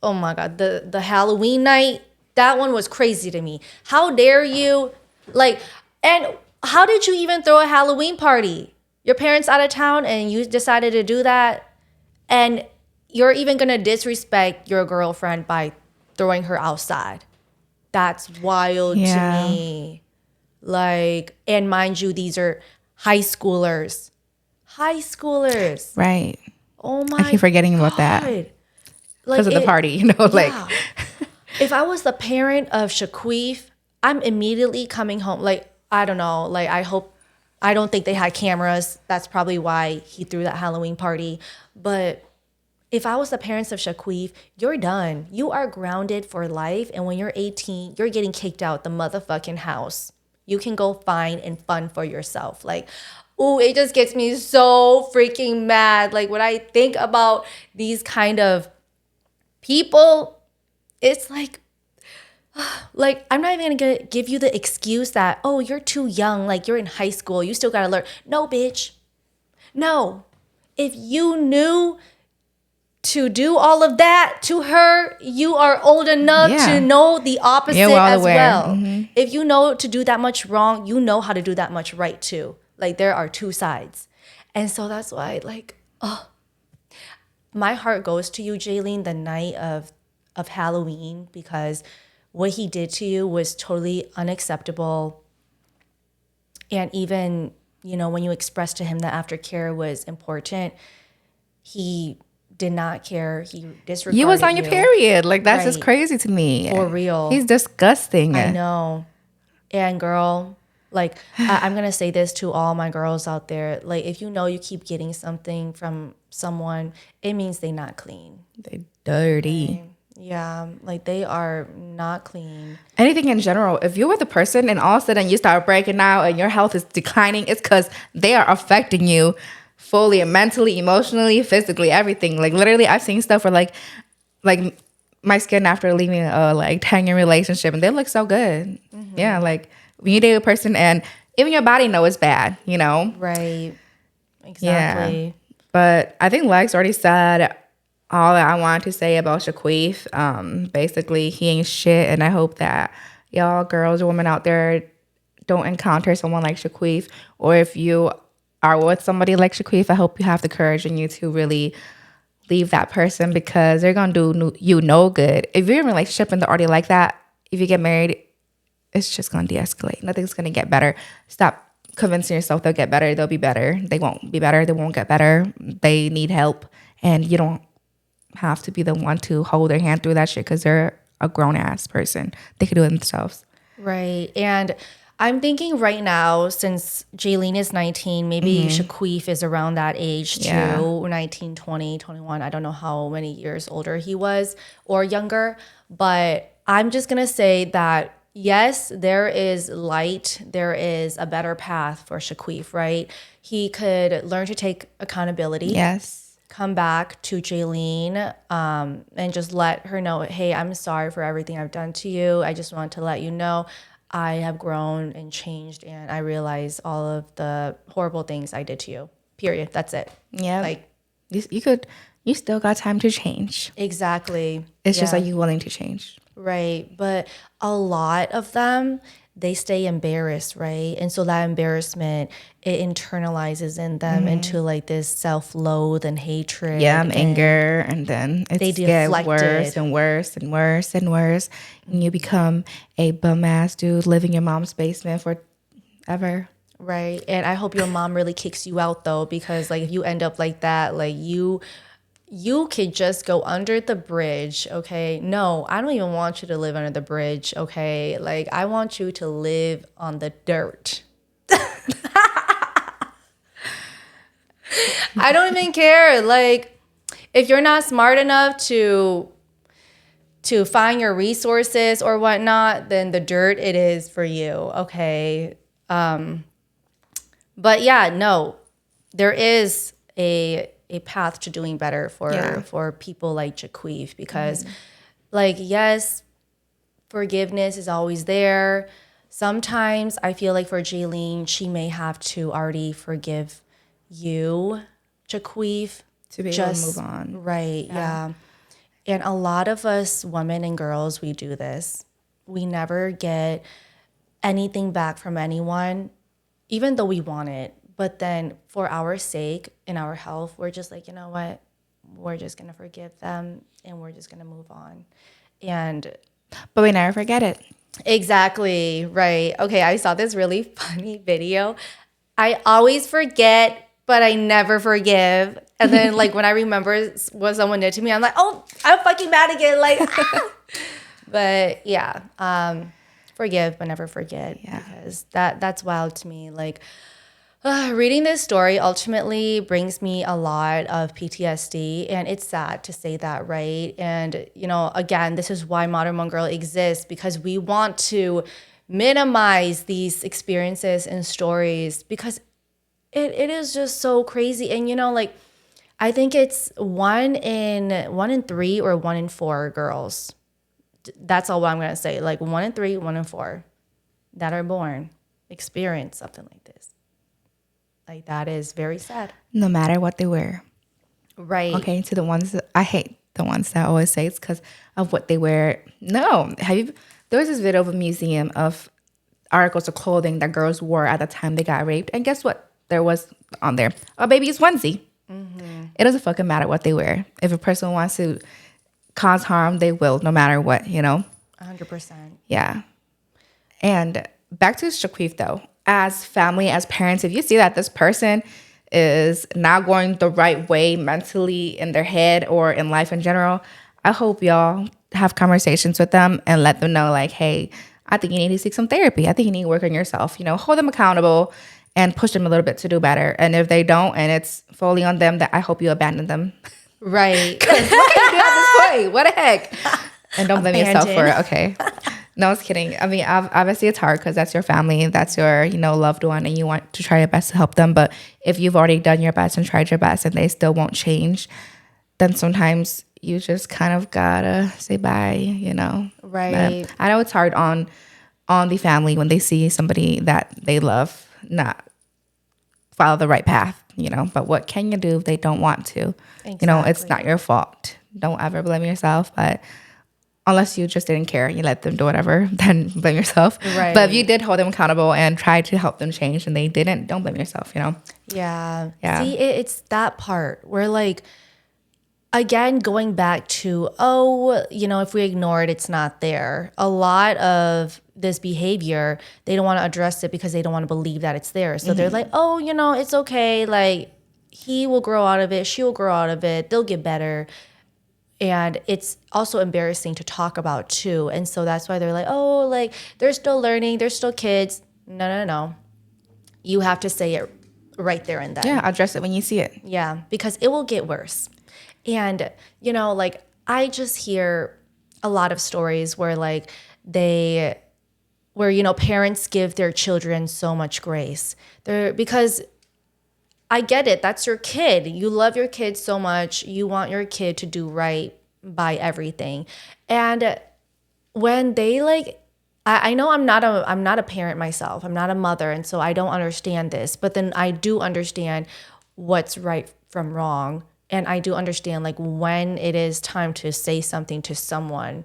Oh my God, the Halloween night, that one was crazy to me. How dare you? Like, and how did you even throw a Halloween party? Your parents out of town and you decided to do that, and you're even gonna disrespect your girlfriend by throwing her outside. That's wild to Yeah. me. Like, and mind you, these are high schoolers. High schoolers. Right. Oh I my keep forgetting about that God. because Like of the it, party, like, yeah. If I was the parent of Shaquille, I'm immediately coming home. Like, I don't know. Like, I don't think they had cameras. That's probably why he threw that Halloween party. But if I was the parents of Shaquille, you're done. You are grounded for life. And when you're 18, you're getting kicked out the motherfucking house. You can go find and fun for yourself. Like, ooh, it just gets me so freaking mad. Like, when I think about these kind of people, it's like I'm not even gonna give you the excuse that, oh, you're too young, like you're in high school, you still gotta learn. No, bitch. No. If you knew to do all of that to her, you are old enough to yeah, know the you're opposite well as aware. well. If you know to do that much wrong, you know how to do that much right too. Like, there are two sides. And so that's why, like, my heart goes to you, Jaylene, the night of Halloween, because what he did to you was totally unacceptable. And even, you know, when you expressed to him that aftercare was important, he did not care. He You was disregarded on your you. period. Like, that's just Right. crazy to me. For real. He's disgusting. I know. And girl, like, I'm going to say this to all my girls out there. Like, if you know you keep getting something from someone, it means they not clean. They dirty. Yeah, like they are not clean. Anything in general, if you're with a person and all of a sudden you start breaking out and your health is declining, it's because they are affecting you fully, mentally, emotionally, physically, everything. Like, literally, I've seen stuff where like my skin after leaving a like 10-year relationship, and they look so good. Yeah, like when you date a person and even your body know it's bad, you know? Right. Yeah. Exactly. But I think Lex already said all that I wanted to say about Shaquille. Basically, he ain't shit, and I hope that y'all girls or women out there don't encounter someone like Shaquille, or if you are with somebody like Shaquille, I hope you have the courage in you to really leave that person, because they're gonna do you no good. If you're in a relationship and they're already like that, if you get married, it's just gonna de-escalate. Nothing's gonna get better. Stop convincing yourself they'll get better. They'll be better. They won't be better. They won't get better. They need help, and you don't have to be the one to hold their hand through that shit, because they're a grown ass person. They could do it themselves. Right. And I'm thinking right now, since Jaylene is 19, maybe Shaquille is around that age too, Yeah. 19, 20, 21. I don't know how many years older he was or younger. But I'm just going to say that, yes, there is light. There is a better path for Shaquille, right? He could learn to take accountability. Yes. Come back to Jaylene, and just let her know, hey, I'm sorry for everything I've done to you. I just want to let you know I have grown and changed, and I realize all of the horrible things I did to you. Period. That's it. Yeah. Like, you still got time to change. exactly. It's just, Yeah. are you willing to change? Right. But a lot of them, they stay embarrassed, right? And so that embarrassment, it internalizes in them into like this self-loathe and hatred, and Anger, and then they it's get deflect worse it. and worse and worse and worse, and you become a bum ass dude living in your mom's basement forever. Right. And I hope your mom really kicks you out though, because like if you end up like that, like you could just go under the bridge, okay? No, I don't even want you to live under the bridge, okay? Like I want you to live on the dirt. I don't even care. Like if you're not smart enough to find your resources or whatnot, then the dirt it is for you, okay? But yeah, no, there is a path to doing better for people like Jaqueef because like yes, forgiveness is always there. Sometimes I feel like for Jaylene, she may have to already forgive you, Jaqueef, To be able to move on. right, yeah. And a lot of us women and girls, we do this. We never get anything back from anyone, even though we want it. But then for our sake and our health, we're just like, you know what? We're just going to forgive them and we're just going to move on. And But we never forget it. exactly, right. Okay, I saw this really funny video. I always forget, but I never forgive. And then like when I remember what someone did to me, I'm like, oh, I'm fucking mad again. Like, but yeah, forgive but never forget. Yeah. Because that's wild to me. Like reading this story ultimately brings me a lot of PTSD, and it's sad to say that, right? And you know, again, this is why Modern Hmong Girl exists, because we want to minimize these experiences and stories because it is just so crazy. And you know, like I think it's one in three or 1 in 4 girls. That's all I'm gonna say. Like 1 in 3, 1 in 4 that are born experience something like this. Like that is very sad. No matter what they wear. Right. Okay, to the ones that I hate, the ones that always say it's because of what they wear. No, there was this video of a museum of articles of clothing that girls wore at the time they got raped, and guess what? There was on there a baby's onesie. It doesn't fucking matter what they wear. If a person wants to cause harm, they will, no matter what. 100%. Yeah. And back to Shaquille though, as family, as parents, if you see that this person is not going the right way mentally in their head or in life in general, I hope y'all have conversations with them and let them know like, hey, I think you need to seek some therapy. I think you need to work on yourself, hold them accountable and push them a little bit to do better. And if they don't, and it's fully on them, that I hope you abandon them. Right. What can you do at this point? What the heck? And don't blame yourself for it. Okay. No, I was kidding. I mean, obviously it's hard because that's your family, that's your, loved one, and you want to try your best to help them. But if you've already done your best and tried your best and they still won't change, then sometimes you just kind of gotta say bye, Right. But I know it's hard on the family when they see somebody that they love not follow the right path, But what can you do if they don't want to? Exactly. It's not your fault. Don't ever blame yourself, but unless you just didn't care, you let them do whatever, then blame yourself. Right. But if you did hold them accountable and try to help them change and they didn't, don't blame yourself, Yeah. Yeah. See, it's that part where like, again, going back to, if we ignore it, it's not there. A lot of this behavior, they don't want to address it because they don't want to believe that it's there. So they're like, it's okay. Like he will grow out of it. She will grow out of it. They'll get better. And it's also embarrassing to talk about too. And so that's why they're like, they're still learning. They're still kids. No. You have to say it right there and then. Yeah, address it when you see it. Yeah, because it will get worse. And, I just hear a lot of stories where parents give their children so much grace. Because I get it. That's your kid. You love your kid so much. You want your kid to do right by everything. And when they I know I'm not a parent myself. I'm not a mother, and so I don't understand this. But then I do understand what's right from wrong, and I do understand when it is time to say something to someone.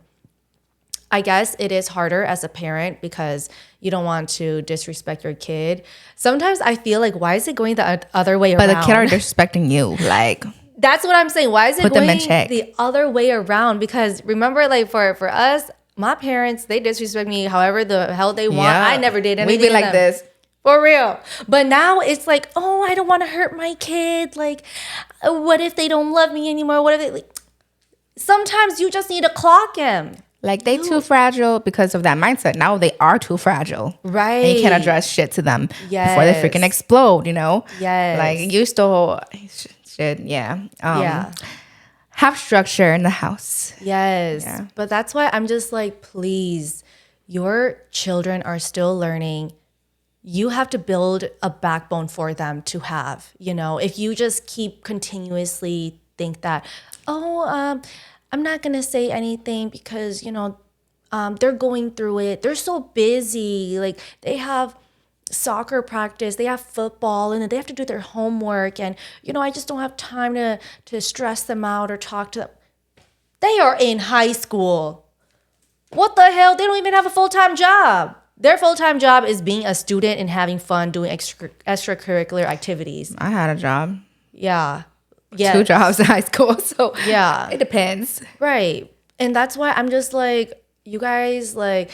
I guess it is harder as a parent because you don't want to disrespect your kid. Sometimes I feel like, why is it going the other way But the kid are around? disrespecting you. Like, That's what I'm saying. Why is it put them in going check. the other way around? Because remember, like for us, my parents, they disrespect me however the hell they want. I Yeah. never did We anything be to like them. this. For real. But now it's like, oh, I don't want to hurt my kid. Like, what if they don't love me anymore? What if they like, sometimes you just need to clock him. Like, they too fragile because of that mindset. Now they are too fragile. And you can't Right. address shit to them before they freaking Yes. explode, you know? Like, Yes. you still should, yeah. Yeah. Have structure in the house. Yes. Yeah. But that's why I'm just like, please, your children are still learning. You have to build a backbone for them to have. You know, if you just keep continuously think that, oh, I'm not gonna say anything because they're going through it. They're so busy. Like they have soccer practice, they have football, and then they have to do their homework. And I just don't have time to stress them out or talk to them. They are in high school. What the hell? They don't even have a full-time job. Their full-time job is being a student and having fun doing extracurricular activities. I had a job, Yeah. two Yes. jobs in high school. So Yeah. it depends. Right. And that's why I'm just like, you guys, like,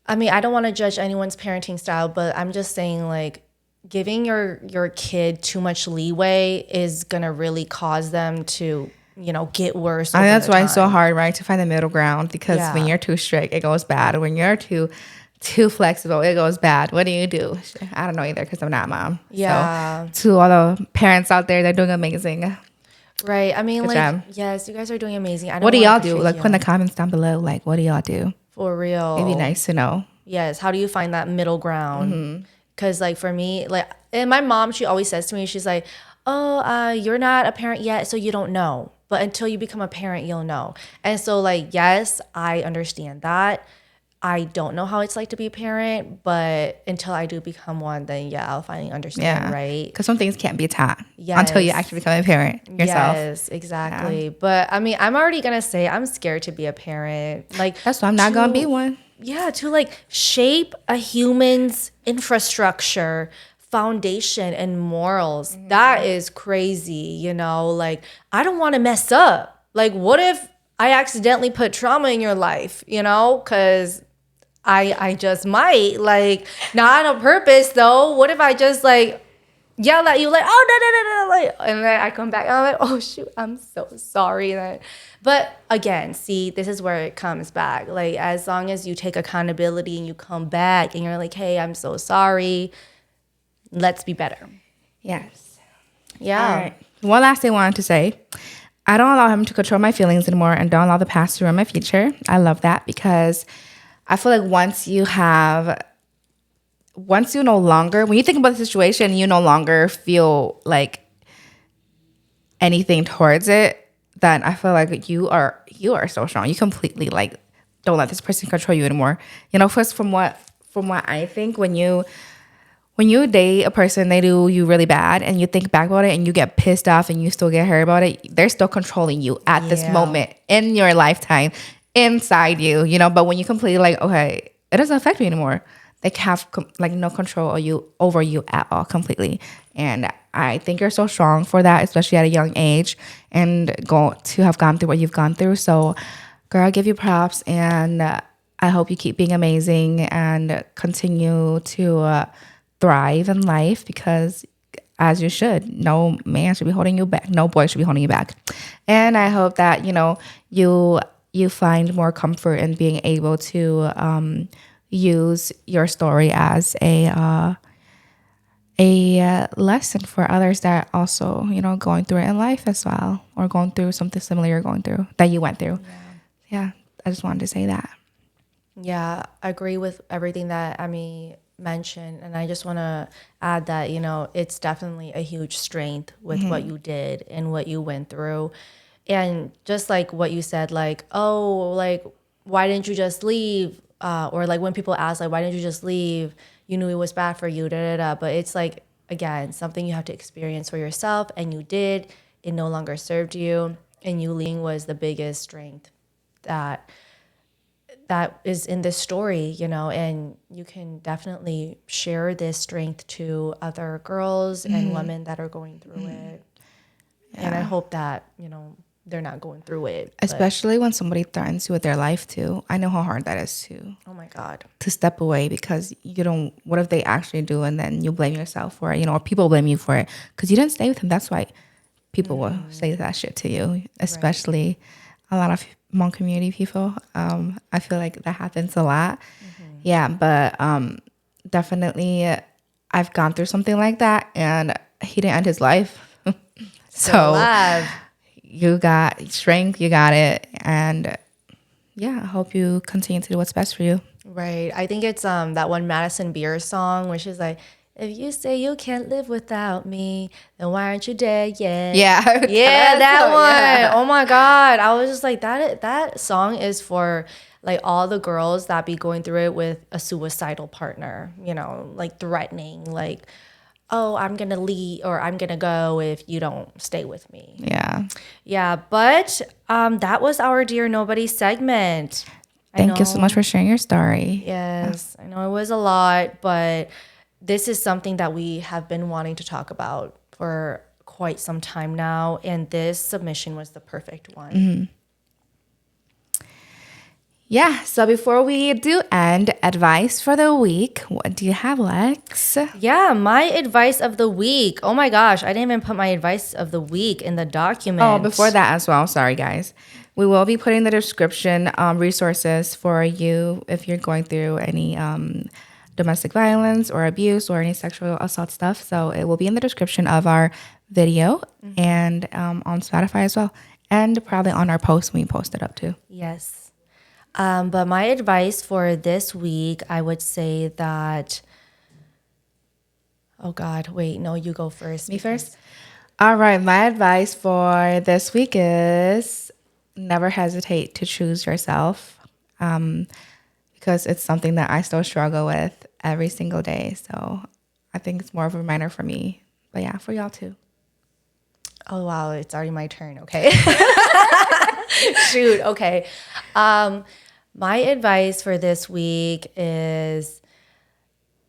I mean, I don't want to judge anyone's parenting style, but I'm just saying, like, giving your kid too much leeway is gonna really cause them to, get worse I over think that's the why it's so time. hard, right, to find the middle ground. Because when Yeah. you're too strict, it goes bad. When you're too flexible, it goes bad. What do you do? I don't know either because I'm not a mom. Yeah. So to all the parents out there, they're doing amazing. Right. I mean, Good like, job. yes, you guys are doing amazing. I What don't do want y'all to do? portray Like, put in the you. comments down below. Like, what do y'all do? For It'd be real. nice to know. Yes. How do you find that middle ground? Mm-hmm. Because, like, for me, like, and my mom, she always says to me, she's like, oh, you're not a parent yet, so you don't know. But until you become a parent, you'll know. And so, like, yes, I understand that. I don't know how it's like to be a parent, but until I do become one, then yeah, I'll finally understand, Yeah. right? Because some things can't be taught until you Yes. actually become a parent yourself. Yes, exactly. But I mean, I'm already gonna say I'm scared to be a parent. Like, That's why I'm not going to be one. yeah, to like shape a human's infrastructure, foundation, and morals. That is crazy, Like, I don't want to mess up. Like, what if I accidentally put trauma in your life, Because I just might. Like, not on purpose, though. What if I just, like, yell at you, like, oh, no, no, no, no, like, and then I come back, and I'm like, oh, shoot, I'm so sorry. But again, see, this is where it comes back. Like, as long as you take accountability and you come back and you're like, hey, I'm so sorry, let's be better. Yes. Yeah. All right. One last thing I wanted to say. I don't allow him to control my feelings anymore and don't allow the past to ruin my future. I love that because I feel like once you no longer, when you think about the situation, you no longer feel like anything towards it, then I feel like you are so strong. You completely like don't let this person control you anymore. First from what I think, when you date a person, they do you really bad and you think back about it and you get pissed off and you still get hurt about it, they're still controlling you at this Yeah. moment in your lifetime inside you, but when you completely like, okay, it doesn't affect me anymore. They have like no control over you at all completely. And I think you're so strong for that, especially at a young age and to have gone through what you've gone through. So girl, I give you props and I hope you keep being amazing and continue to thrive in life because as you should. No man should be holding you back. No boy should be holding you back. And I hope that, you find more comfort in being able to use your story as a lesson for others that also, going through it in life as well, or going through something similar you're going through that you went through. Yeah, I just wanted to say that. Yeah, I agree with everything that Emmy mentioned. And I just want to add that, it's definitely a huge strength with what you did and what you went through. And just like what you said, like, oh, like, why didn't you just leave? Or like when people ask, like, why didn't you just leave? You knew it was bad for you, da da da. But it's like, again, something you have to experience for yourself. And you did. It no longer served you. And you leaving was the biggest strength that that is in this story, you know, and you can definitely share this strength to other girls and women that are going through it. And I hope that, you know, they're not going through it. Especially when somebody threatens you with their life too. I know how hard that is too. Oh my God. To step away because you don't, what if they actually do and then you blame yourself for it, you know, or people blame you for it because you didn't stay with him. That's why people will say that shit to you, especially a lot of Hmong community people. I feel like that happens a lot. Yeah, but definitely I've gone through something like that and he didn't end his life. Still alive. You got strength, you got it. And yeah, I hope you continue to do what's best for you. Right. I think it's that one Madison Beer song where she's like, if you say you can't live without me, then why aren't you dead yet? Yeah. Yeah, that one. Yeah. Oh my God. I was just like, that song is for like all the girls that be going through it with a suicidal partner, you know, like threatening, like, oh, I'm going to leave or I'm going to go if you don't stay with me. Yeah. Yeah. But that was our Dear Nobody segment. Thank you so much for sharing your story. Yes, I know it was a lot, but this is something that we have been wanting to talk about for quite some time now, and this submission was the perfect one. Yeah, so before we do end, advice for the week, what do you have, Lex? Yeah, my advice of the week. Oh my gosh, I didn't even put my advice of the week in the document. Oh, before that as well, sorry guys. We will be putting the description resources for you if you're going through any domestic violence or abuse or any sexual assault stuff. So it will be in the description of our video and on Spotify as well. And probably on our post when we post it up too. Yes. But my advice for this week, I would say that, oh God, wait, no, you go first. Me first? All right, my advice for this week is never hesitate to choose yourself because it's something that I still struggle with every single day. So I think it's more of a reminder for me. But yeah, for y'all too. Oh, wow, it's already my turn. Okay. Shoot. Okay. My advice for this week is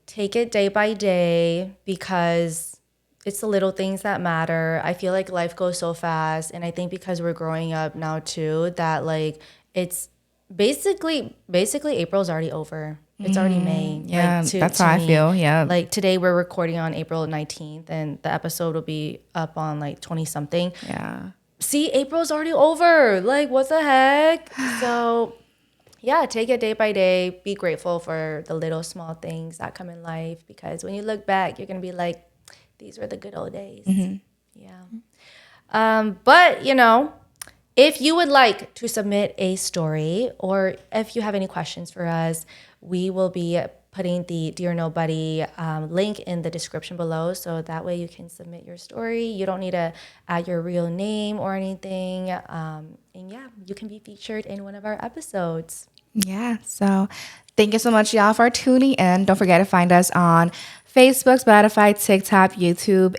take it day by day because it's the little things that matter. I feel like life goes so fast. And I think because we're growing up now too, that like it's basically April's already over. It's already May. Yeah, like, that's how I feel. Yeah. Like today we're recording on April 19th and the episode will be up on like 20 something. Yeah. See, April's already over. Like, what the heck? So, yeah, take it day by day. Be grateful for the little small things that come in life because when you look back, you're going to be like, these were the good old days. Yeah. But, you know, if you would like to submit a story or if you have any questions for us, we will be putting the Dear Nobody link in the description below. So that way you can submit your story. You don't need to add your real name or anything. And yeah, you can be featured in one of our episodes. Yeah. So thank you so much, y'all, for tuning in. Don't forget to find us on Facebook, Spotify, TikTok, YouTube,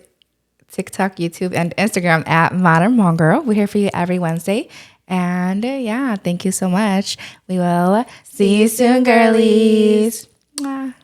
and Instagram at Modern Hmong Girl. We're here for you every Wednesday. And yeah, thank you so much. We will see you soon, girlies. Mwah.